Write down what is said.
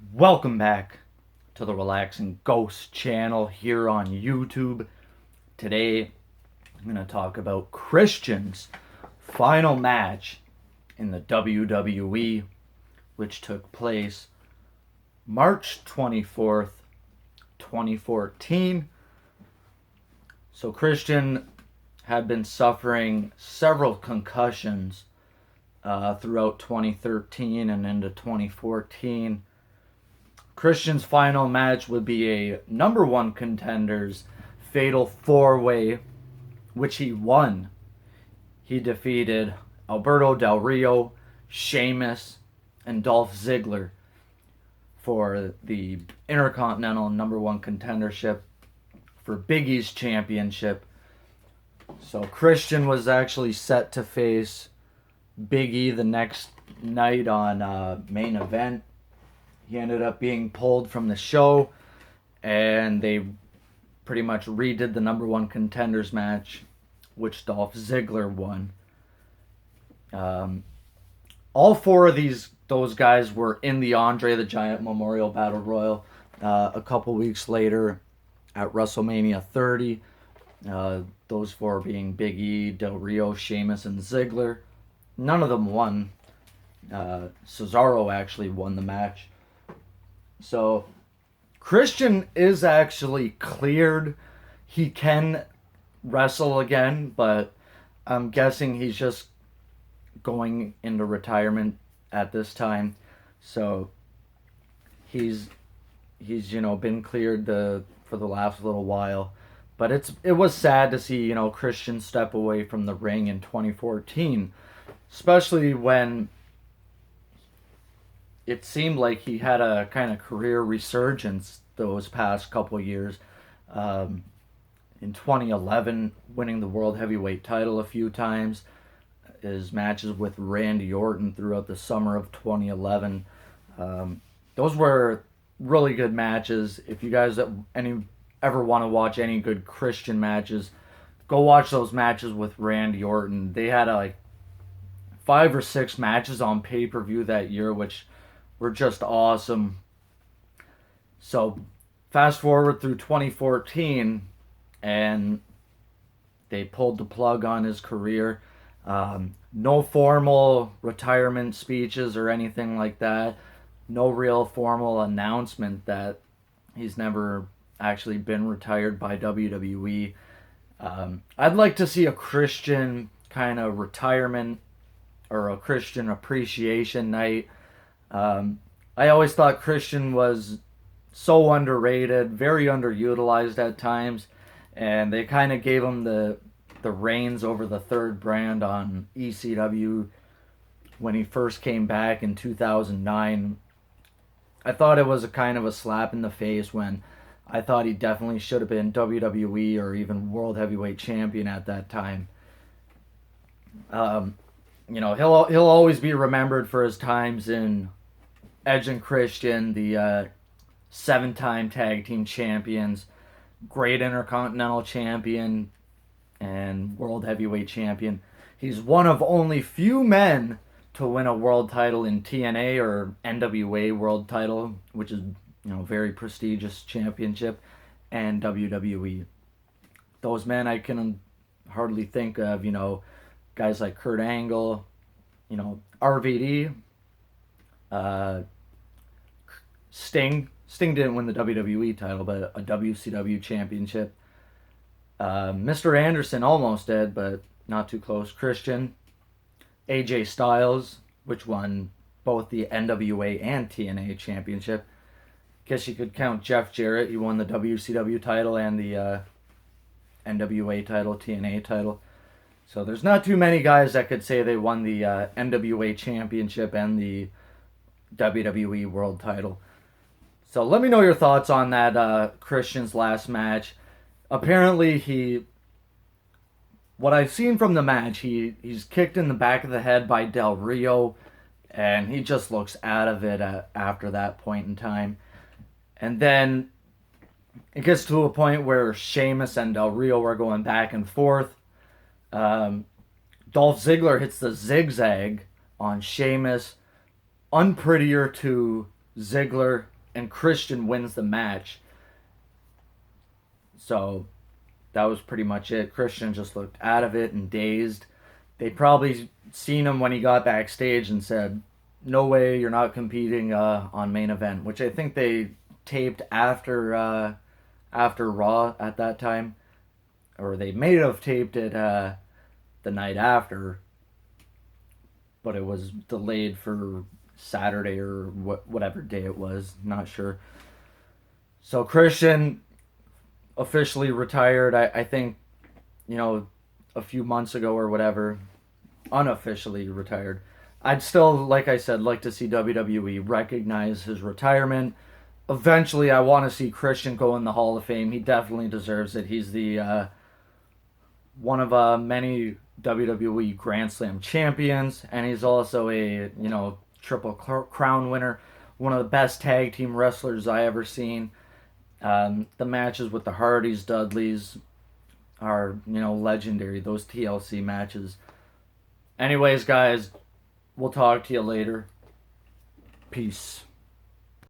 Welcome back to the Relaxing Ghost channel here on YouTube. Today, I'm going to talk about Christian's final match in the WWE, which took place March 24th, 2014. So, Christian had been suffering several concussions throughout 2013 and into 2014. Christian's final match would be a number one contenders fatal four-way, which he won. He defeated Alberto Del Rio, Sheamus, and Dolph Ziggler for the Intercontinental number one contendership for Big E's championship. So Christian was actually set to face Big E the next night on main event. He ended up being pulled from the show, and they pretty much redid the number one contenders match, which Dolph Ziggler won. All four of those guys were in the Andre the Giant Memorial Battle Royal a couple weeks later at WrestleMania 30. Those four being Big E, Del Rio, Sheamus, and Ziggler. None of them won. Cesaro actually won the match. So, Christian is actually cleared. He can wrestle again, but I'm guessing he's just going into retirement at this time. So, he's been cleared for the last little while. But it was sad to see, Christian step away from the ring in 2014, especially when it seemed like he had a kind of career resurgence those past couple years. In 2011, winning the World Heavyweight title a few times. His matches with Randy Orton throughout the summer of 2011. Those were really good matches. If you guys ever want to watch any good Christian matches, go watch those matches with Randy Orton. They had like 5 or 6 matches on pay-per-view that year, which were just awesome. So, fast forward through 2014, and they pulled the plug on his career. No formal retirement speeches or anything like that. No real formal announcement that he's never actually been retired by WWE. I'd like to see a Christian kind of retirement or a Christian appreciation night. I always thought Christian was so underrated, very underutilized at times, and they kind of gave him the reins over the third brand on ECW when he first came back in 2009. I thought it was a kind of a slap in the face when I thought he definitely should have been WWE or even World Heavyweight Champion at that time. He'll always be remembered for his times in Edge and Christian, the 7-time tag team champions, great Intercontinental champion, and World Heavyweight champion. He's one of only few men to win a world title in TNA or NWA world title, which is very prestigious championship, and WWE. Those men I can hardly think of. Guys like Kurt Angle, RVD, Sting. Sting didn't win the WWE title, but a WCW championship. Mr. Anderson almost did, but not too close. Christian. AJ Styles, which won both the NWA and TNA championship. Guess you could count Jeff Jarrett. He won the WCW title and the NWA title, TNA title. So there's not too many guys that could say they won the NWA championship and the WWE world title. So let me know your thoughts on that Christian's last match. Apparently what I've seen from the match, he's kicked in the back of the head by Del Rio, and he just looks out of it after that point in time. And then it gets to a point where Sheamus and Del Rio are going back and forth. Dolph Ziggler hits the zigzag on Sheamus, unprettier to Ziggler, and Christian wins the match. So that was pretty much it. Christian just looked out of it and dazed. They probably seen him when he got backstage and said, "No way, you're not competing on main event," which I think they taped after Raw at that time, or they may have taped it the night after, but it was delayed for Saturday or whatever day it was. Not sure. So Christian officially retired. I think, a few months ago or whatever, unofficially retired. I'd still, like I said, like to see WWE recognize his retirement. Eventually, I want to see Christian go in the Hall of Fame. He definitely deserves it. He's the one of many WWE Grand Slam champions, and he's also a triple crown winner. One of the best tag team wrestlers I ever seen. The matches with the Hardys, Dudleys are legendary. Those TLC matches. Anyways, guys, we'll talk to you later. Peace.